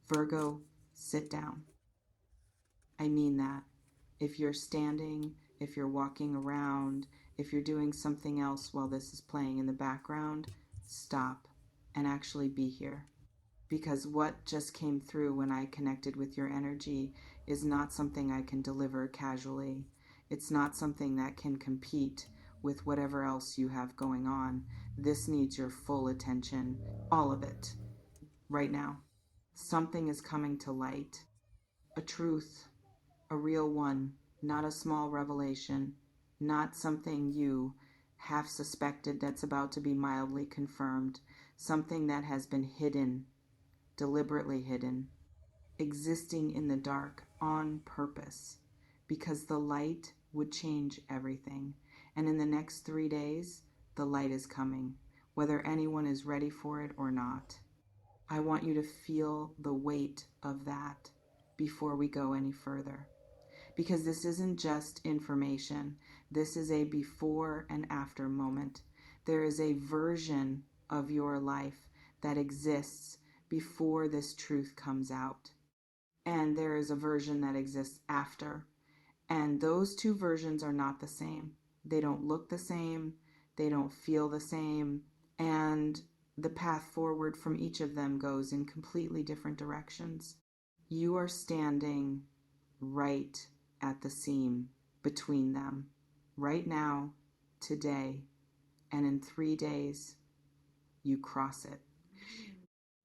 Virgo, sit down. I mean that. If you're standing, if you're walking around, if you're doing something else while this is playing in the background, stop and actually be here. Because what just came through when I connected with your energy is not something I can deliver casually. It's not something that can compete with whatever else you have going on. This needs your full attention, all of it, right now. Something is coming to light, a truth, a real one, not a small revelation, not something you half suspected that's about to be mildly confirmed, something that has been hidden, deliberately hidden, existing in the dark on purpose, because the light would change everything. And in the next 3 days, the light is coming, whether anyone is ready for it or not. I want you to feel the weight of that before we go any further. Because this isn't just information, this is a before and after moment. There is a version of your life that exists before this truth comes out. And there is a version that exists after. And those two versions are not the same. They don't look the same, they don't feel the same, and the path forward from each of them goes in completely different directions. You are standing right at the seam between them, right now, today, and in 3 days, you cross it.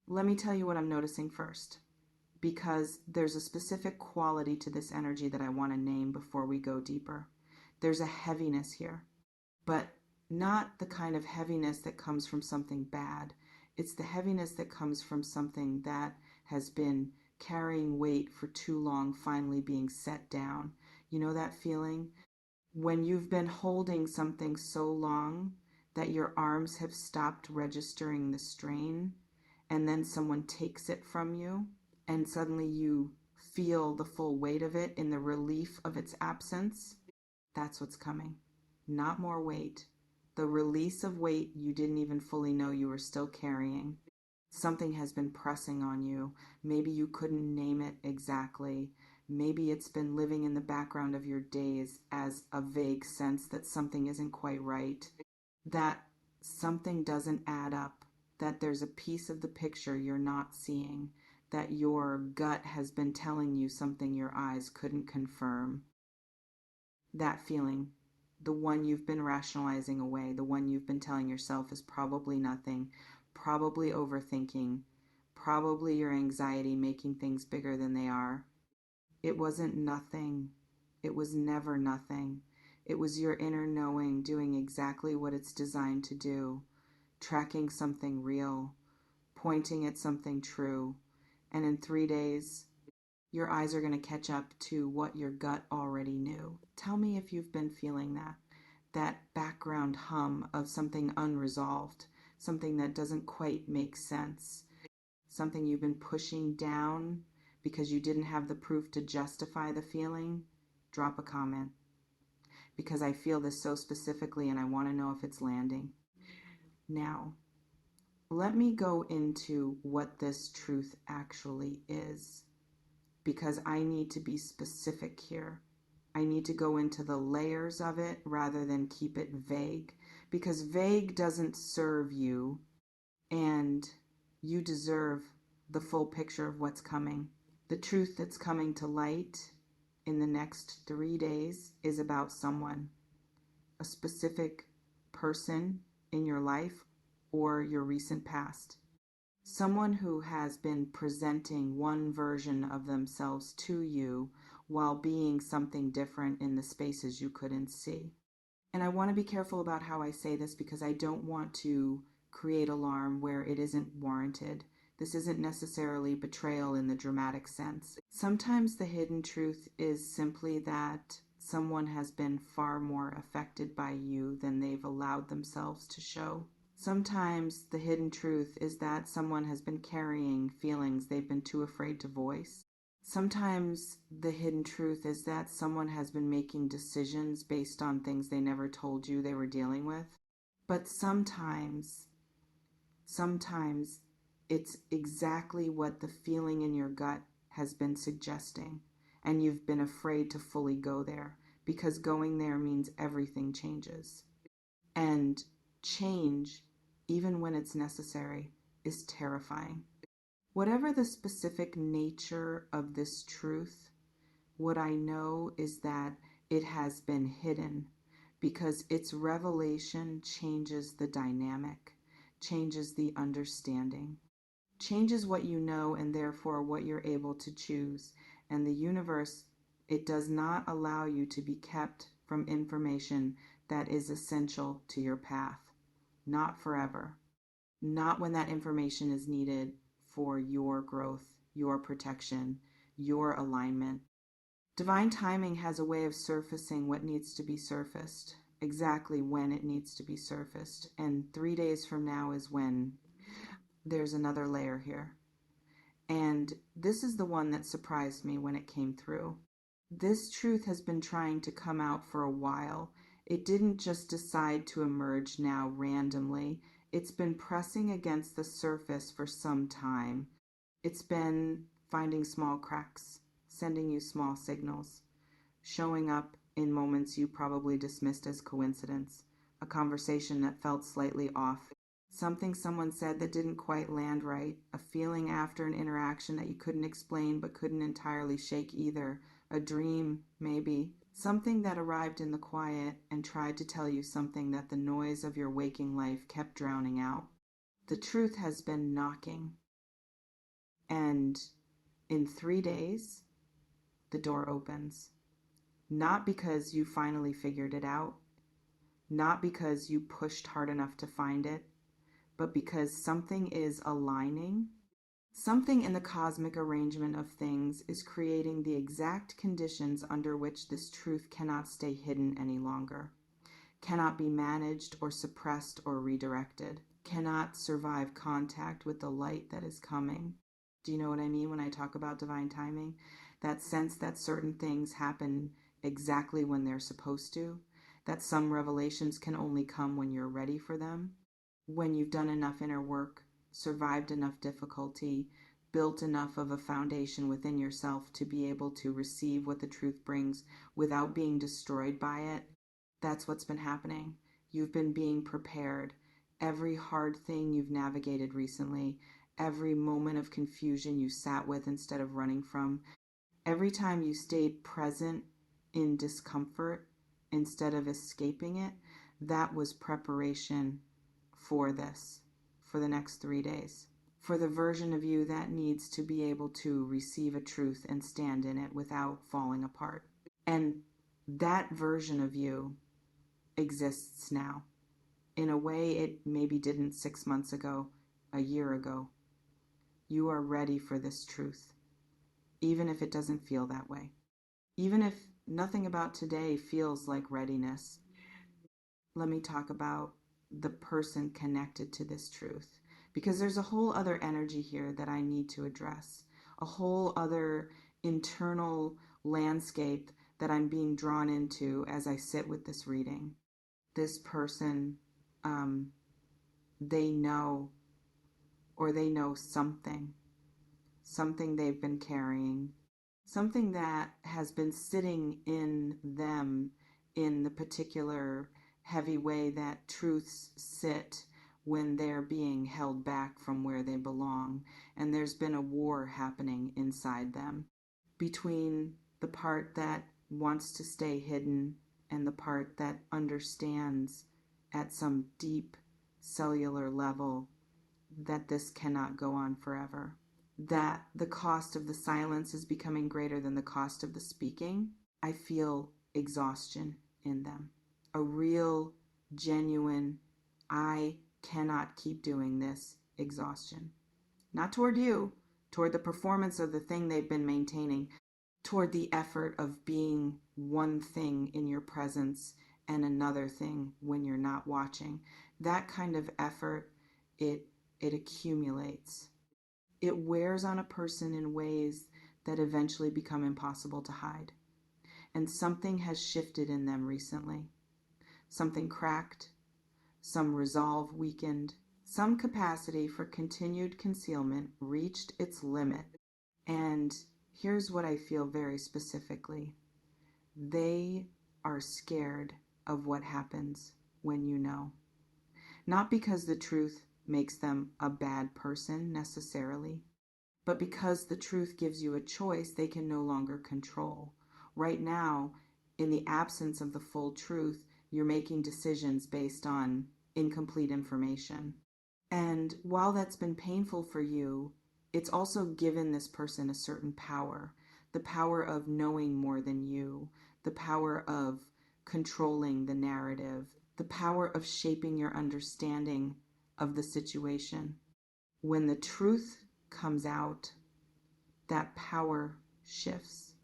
Let me tell you what I'm noticing first, because there's a specific quality to this energy that I want to name before we go deeper. There's a heaviness here, but not the kind of heaviness that comes from something bad. It's the heaviness that comes from something that has been carrying weight for too long, finally being set down. You know that feeling? When you've been holding something so long that your arms have stopped registering the strain, and then someone takes it from you, and suddenly you feel the full weight of it in the relief of its absence. That's what's coming. Not more weight. The release of weight you didn't even fully know you were still carrying. Something has been pressing on you. Maybe you couldn't name it exactly. Maybe it's been living in the background of your days as a vague sense that something isn't quite right, that something doesn't add up, that there's a piece of the picture you're not seeing, that your gut has been telling you something your eyes couldn't confirm. That feeling, the one you've been rationalizing away, the one you've been telling yourself is probably nothing, probably overthinking, probably your anxiety making things bigger than they are. It wasn't nothing. It was never nothing. It was your inner knowing doing exactly what it's designed to do, tracking something real, pointing at something true. And in 3 days, your eyes are going to catch up to what your gut already knew. Tell me if you've been feeling that background hum of something unresolved, something that doesn't quite make sense, something you've been pushing down because you didn't have the proof to justify the feeling. Drop a comment, because I feel this so specifically and I want to know if it's landing. Now, let me go into what this truth actually is, because I need to be specific here. I need to go into the layers of it rather than keep it vague, because vague doesn't serve you, and you deserve the full picture of what's coming. The truth that's coming to light in the next 3 days is about someone, a specific person in your life or your recent past. Someone who has been presenting one version of themselves to you while being something different in the spaces you couldn't see. And I want to be careful about how I say this, because I don't want to create alarm where it isn't warranted. This isn't necessarily betrayal in the dramatic sense. Sometimes the hidden truth is simply that someone has been far more affected by you than they've allowed themselves to show. Sometimes the hidden truth is that someone has been carrying feelings they've been too afraid to voice. Sometimes the hidden truth is that someone has been making decisions based on things they never told you they were dealing with. But sometimes It's exactly what the feeling in your gut has been suggesting, and you've been afraid to fully go there because going there means everything changes. And change, even when it's necessary, is terrifying. Whatever the specific nature of this truth, what I know is that it has been hidden because its revelation changes the dynamic, changes the understanding, changes what you know and therefore what you're able to choose. And the universe, it does not allow you to be kept from information that is essential to your path. Not forever. Not when that information is needed for your growth, your protection, your alignment. Divine timing has a way of surfacing what needs to be surfaced, exactly when it needs to be surfaced. And 3 days from now is when there's another layer here. And this is the one that surprised me when it came through. This truth has been trying to come out for a while. It didn't just decide to emerge now randomly. It's been pressing against the surface for some time. It's been finding small cracks, sending you small signals, showing up in moments you probably dismissed as coincidence, a conversation that felt slightly off, something someone said that didn't quite land right, a feeling after an interaction that you couldn't explain but couldn't entirely shake either, a dream, maybe, something that arrived in the quiet and tried to tell you something that the noise of your waking life kept drowning out. The truth has been knocking. And in 3 days, the door opens. Not because you finally figured it out, not because you pushed hard enough to find it, but because something is aligning. Something in the cosmic arrangement of things is creating the exact conditions under which this truth cannot stay hidden any longer, cannot be managed or suppressed or redirected, cannot survive contact with the light that is coming. Do you know what I mean when I talk about divine timing? That sense that certain things happen exactly when they're supposed to, that some revelations can only come when you're ready for them, when you've done enough inner work, survived enough difficulty, built enough of a foundation within yourself to be able to receive what the truth brings without being destroyed by it. That's what's been happening. You've been being prepared. Every hard thing you've navigated recently, every moment of confusion you sat with instead of running from, every time you stayed present in discomfort instead of escaping it, that was preparation for this, for the next 3 days, for the version of you that needs to be able to receive a truth and stand in it without falling apart. And that version of you exists now in a way it maybe didn't 6 months ago, a year ago. You are ready for this truth, even if it doesn't feel that way. Even if nothing about today feels like readiness. Let me talk about the person connected to this truth, because there's a whole other energy here that I need to address, a whole other internal landscape that I'm being drawn into as I sit with this reading. This person, they know, or they know something they've been carrying, something that has been sitting in them in the particular heavy way that truths sit when they're being held back from where they belong. And there's been a war happening inside them between the part that wants to stay hidden and the part that understands at some deep cellular level that this cannot go on forever, that the cost of the silence is becoming greater than the cost of the speaking. I feel exhaustion in them, a real, genuine, I cannot keep doing this exhaustion. Not toward you, toward the performance of the thing they've been maintaining, toward the effort of being one thing in your presence and another thing when you're not watching. That kind of effort, it accumulates. It wears on a person in ways that eventually become impossible to hide. And something has shifted in them recently. Something cracked, some resolve weakened, Some capacity for continued concealment reached its limit. And here's what I feel very specifically. They are scared of what happens when you know. Not because the truth makes them a bad person necessarily, but because the truth gives you a choice they can no longer control. Right now, in the absence of the full truth, you're making decisions based on incomplete information. And while that's been painful for you, it's also given this person a certain power, the power of knowing more than you, the power of controlling the narrative, the power of shaping your understanding of the situation. When the truth comes out, that power shifts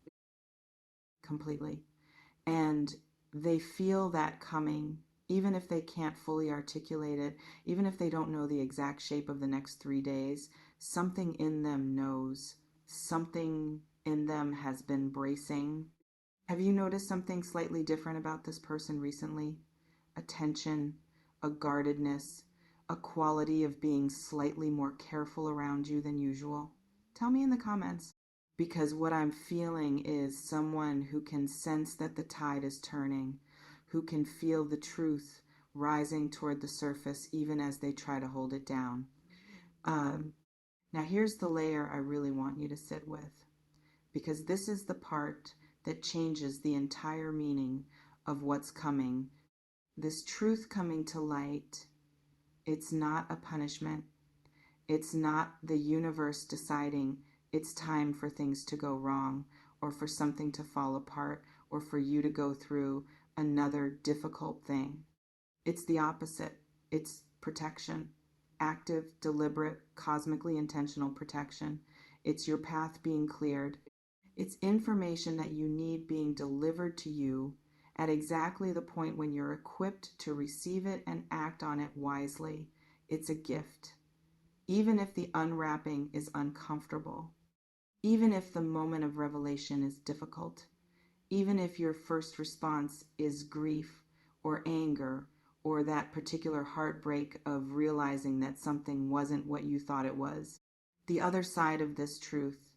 completely. And they feel that coming, even if they can't fully articulate it, even if they don't know the exact shape of the next 3 days, something in them knows. Something in them has been bracing. Have you noticed something slightly different about this person recently? A tension, a guardedness, a quality of being slightly more careful around you than usual? Tell me in the comments. Because what I'm feeling is someone who can sense that the tide is turning, who can feel the truth rising toward the surface even as they try to hold it down. Now here's the layer I really want you to sit with, because this is the part that changes the entire meaning of what's coming. This truth coming to light, it's not a punishment. It's not the universe deciding it's time for things to go wrong, or for something to fall apart, or for you to go through another difficult thing. It's the opposite. It's protection. Active, deliberate, cosmically intentional protection. It's your path being cleared. It's information that you need being delivered to you at exactly the point when you're equipped to receive it and act on it wisely. It's a gift. Even if the unwrapping is uncomfortable, even if the moment of revelation is difficult, even if your first response is grief or anger or that particular heartbreak of realizing that something wasn't what you thought it was, the other side of this truth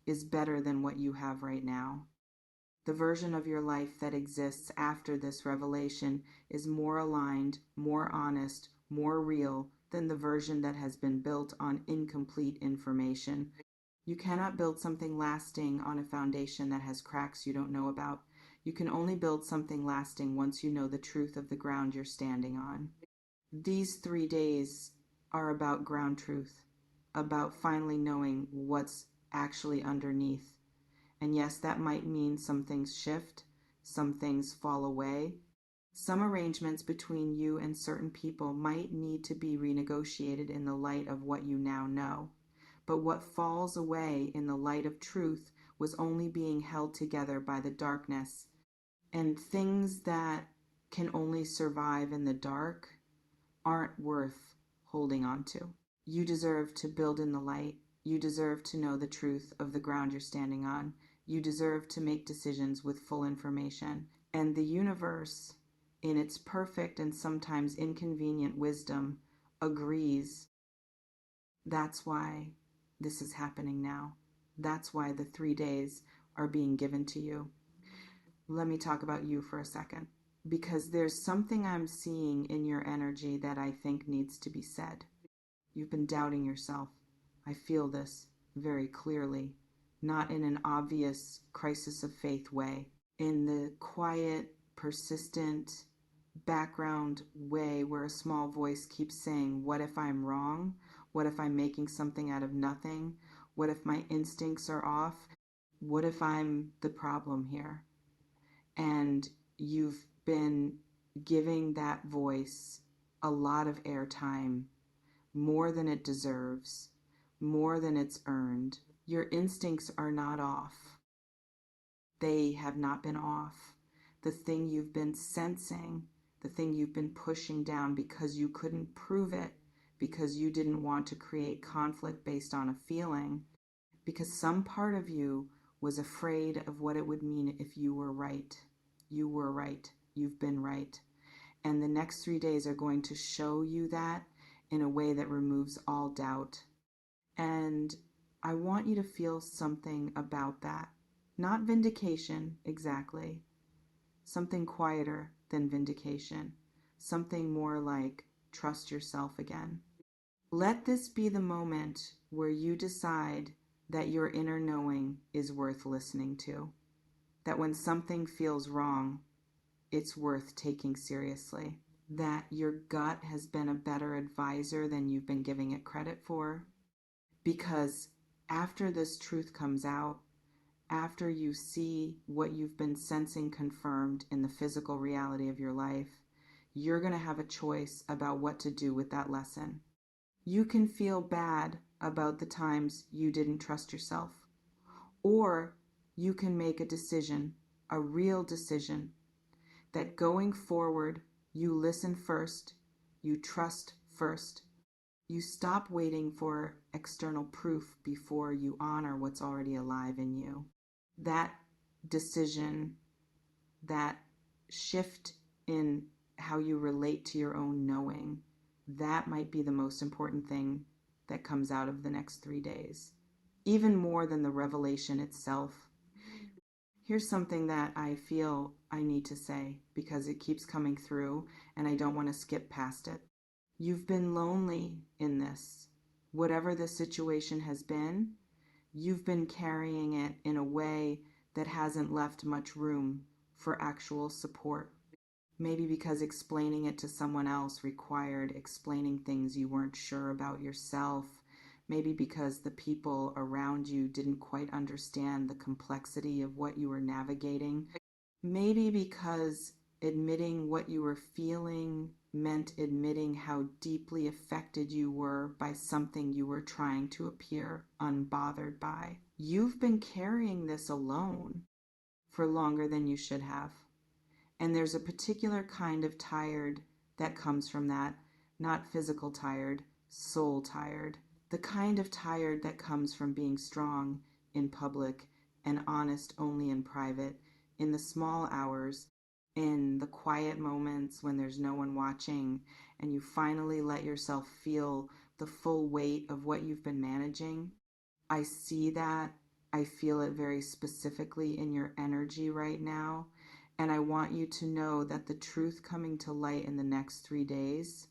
is better than what you have right now. The version of your life that exists after this revelation is more aligned, more honest, more real than the version that has been built on incomplete information. You cannot build something lasting on a foundation that has cracks you don't know about. You can only build something lasting once you know the truth of the ground you're standing on. These 3 days are about ground truth, about finally knowing what's actually underneath. And yes, that might mean some things shift, some things fall away. Some arrangements between you and certain people might need to be renegotiated in the light of what you now know. But what falls away in the light of truth was only being held together by the darkness. And things that can only survive in the dark aren't worth holding on to. You deserve to build in the light. You deserve to know the truth of the ground you're standing on. You deserve to make decisions with full information. And the universe, in its perfect and sometimes inconvenient wisdom, agrees. That's why this is happening now. That's why the 3 days are being given to you. Let me talk about you for a second, because there's something I'm seeing in your energy that I think needs to be said. You've been doubting yourself. I feel this very clearly, not in an obvious crisis of faith way, in the quiet, persistent, background way where a small voice keeps saying, what if I'm wrong? What if I'm making something out of nothing? What if my instincts are off? What if I'm the problem here? And you've been giving that voice a lot of airtime, more than it deserves, more than it's earned. Your instincts are not off. They have not been off. The thing you've been sensing, the thing you've been pushing down because you couldn't prove it, because you didn't want to create conflict based on a feeling, because some part of you was afraid of what it would mean if you were right. You were right. You've been right. And the next 3 days are going to show you that in a way that removes all doubt. And I want you to feel something about that. Not vindication exactly, something quieter than vindication, something more like trust yourself again. Let this be the moment where you decide that your inner knowing is worth listening to, that when something feels wrong, it's worth taking seriously, that your gut has been a better advisor than you've been giving it credit for. Because after this truth comes out, after you see what you've been sensing confirmed in the physical reality of your life, you're going to have a choice about what to do with that lesson. You can feel bad about the times you didn't trust yourself, or you can make a decision, a real decision, that going forward, you listen first, you trust first, you stop waiting for external proof before you honor what's already alive in you. That decision, that shift in how you relate to your own knowing, that might be the most important thing that comes out of the next 3 days, even more than the revelation itself. Here's something that I feel I need to say because it keeps coming through and I don't want to skip past it. You've been lonely in this. Whatever the situation has been, you've been carrying it in a way that hasn't left much room for actual support. Maybe because explaining it to someone else required explaining things you weren't sure about yourself. Maybe because the people around you didn't quite understand the complexity of what you were navigating. Maybe because admitting what you were feeling meant admitting how deeply affected you were by something you were trying to appear unbothered by. You've been carrying this alone for longer than you should have. And there's a particular kind of tired that comes from that, not physical tired, soul tired. The kind of tired that comes from being strong in public and honest only in private, in the small hours, in the quiet moments when there's no one watching, and you finally let yourself feel the full weight of what you've been managing. I see that. I feel it very specifically in your energy right now. And I want you to know that the truth coming to light in the next 3 days,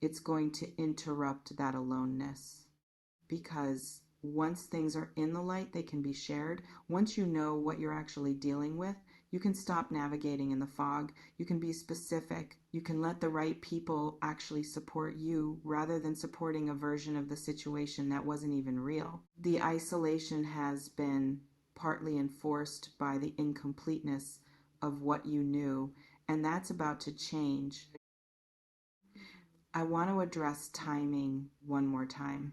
it's going to interrupt that aloneness. Because once things are in the light, they can be shared. Once you know what you're actually dealing with, you can stop navigating in the fog. You can be specific. You can let the right people actually support you rather than supporting a version of the situation that wasn't even real. The isolation has been partly enforced by the incompleteness of what you knew, and that's about to change. I want to address timing one more time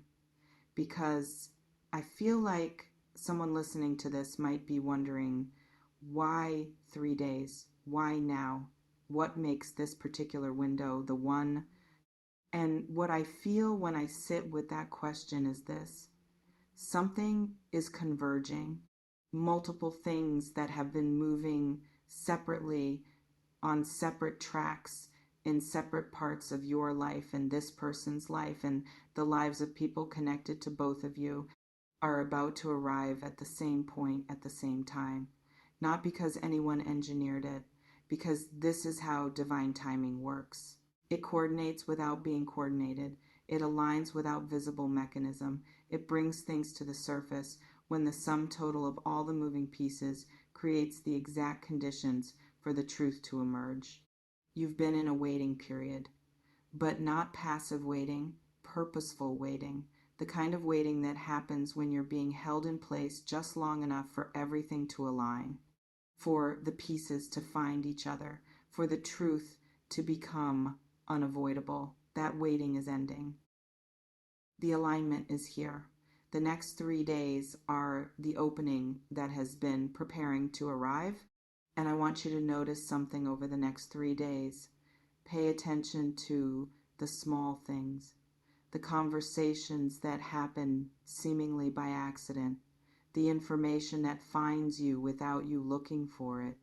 because I feel like someone listening to this might be wondering, why 3 days? Why now? What makes this particular window the one? And what I feel when I sit with that question is this: something is converging. Multiple things that have been moving separately on separate tracks in separate parts of your life and this person's life and the lives of people connected to both of you are about to arrive at the same point at the same time. Not because anyone engineered it, because this is how divine timing works. It coordinates without being coordinated. It aligns without visible mechanism. It brings things to the surface when the sum total of all the moving pieces creates the exact conditions for the truth to emerge. You've been in a waiting period, but not passive waiting, purposeful waiting, the kind of waiting that happens when you're being held in place just long enough for everything to align, for the pieces to find each other, for the truth to become unavoidable. That waiting is ending. The alignment is here. The next 3 days are the opening that has been preparing to arrive. And I want you to notice something over the next 3 days. Pay attention to the small things, the conversations that happen seemingly by accident, the information that finds you without you looking for it,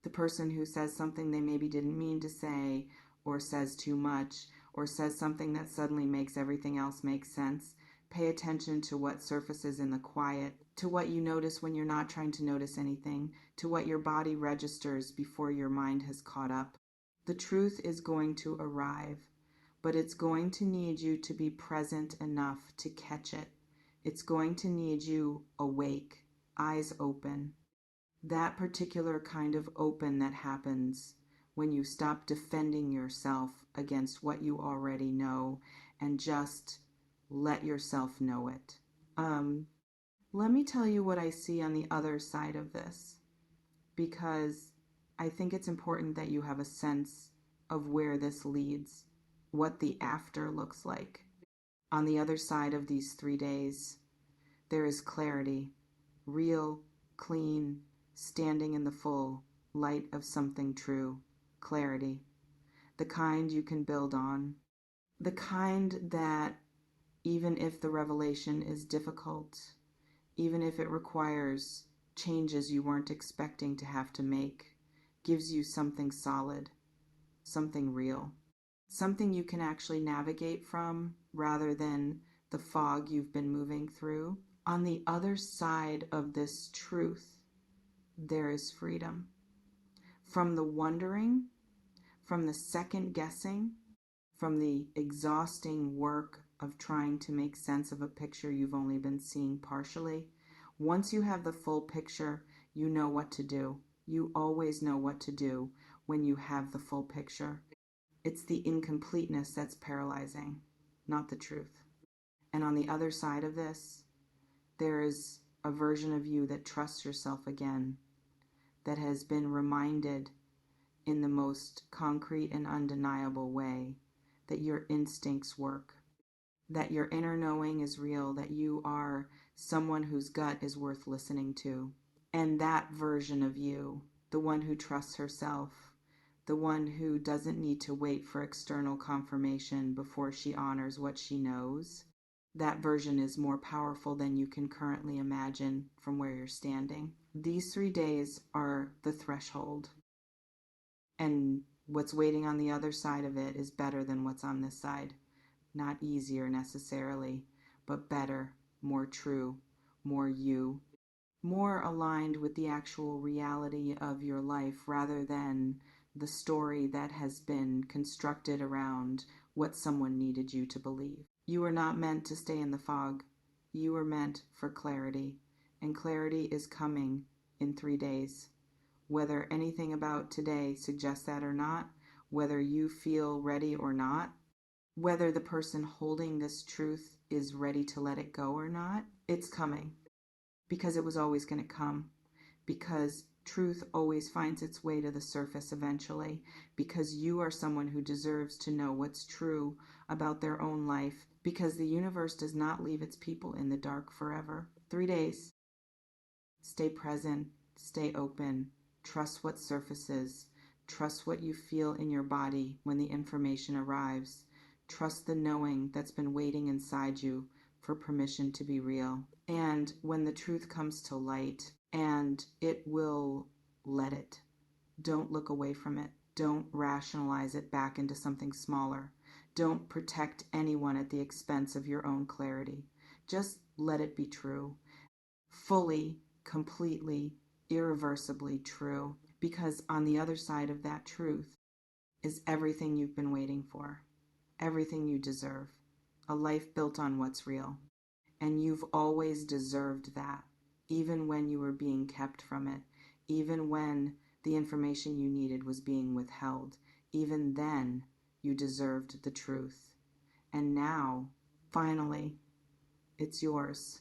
the person who says something they maybe didn't mean to say or says too much, or says something that suddenly makes everything else make sense. Pay attention to what surfaces in the quiet, to what you notice when you're not trying to notice anything, to what your body registers before your mind has caught up. The truth is going to arrive, but it's going to need you to be present enough to catch it. It's going to need you awake, eyes open. That particular kind of open that happens when you stop defending yourself against what you already know and just let yourself know it. Let me tell you what I see on the other side of this, because I think it's important that you have a sense of where this leads, what the after looks like. On the other side of these 3 days, there is clarity, real, clean, standing in the full light of something true, clarity, the kind you can build on, the kind that even if the revelation is difficult, even if it requires changes you weren't expecting to have to make, gives you something solid, something real, something you can actually navigate from rather than the fog you've been moving through. On the other side of this truth, there is freedom. From the wondering, from the second guessing, from the exhausting work of trying to make sense of a picture you've only been seeing partially. Once you have the full picture, you know what to do. You always know what to do when you have the full picture. It's the incompleteness that's paralyzing, not the truth. And on the other side of this, there is a version of you that trusts yourself again, that has been reminded in the most concrete and undeniable way that your instincts work, that your inner knowing is real, that you are someone whose gut is worth listening to. And that version of you, the one who trusts herself, the one who doesn't need to wait for external confirmation before she honors what she knows, that version is more powerful than you can currently imagine from where you're standing. These 3 days are the threshold. And what's waiting on the other side of it is better than what's on this side. Not easier necessarily, but better, more true, more you, more aligned with the actual reality of your life rather than the story that has been constructed around what someone needed you to believe. You were not meant to stay in the fog. You were meant for clarity, and clarity is coming in 3 days. Whether anything about today suggests that or not, whether you feel ready or not, whether the person holding this truth is ready to let it go or not, it's coming. Because it was always going to come. Because truth always finds its way to the surface eventually. Because you are someone who deserves to know what's true about their own life. Because the universe does not leave its people in the dark forever. 3 days. Stay present. Stay open. Trust what surfaces. Trust what you feel in your body when the information arrives. Trust the knowing that's been waiting inside you for permission to be real. And when the truth comes to light, and it will let it. Don't look away from it. Don't rationalize it back into something smaller. Don't protect anyone at the expense of your own clarity. Just let it be true. Fully, completely, irreversibly true. Because on the other side of that truth is everything you've been waiting for. Everything you deserve. A life built on what's real. And you've always deserved that, even when you were being kept from it, even when the information you needed was being withheld. Even then, you deserved the truth. And now, finally, it's yours.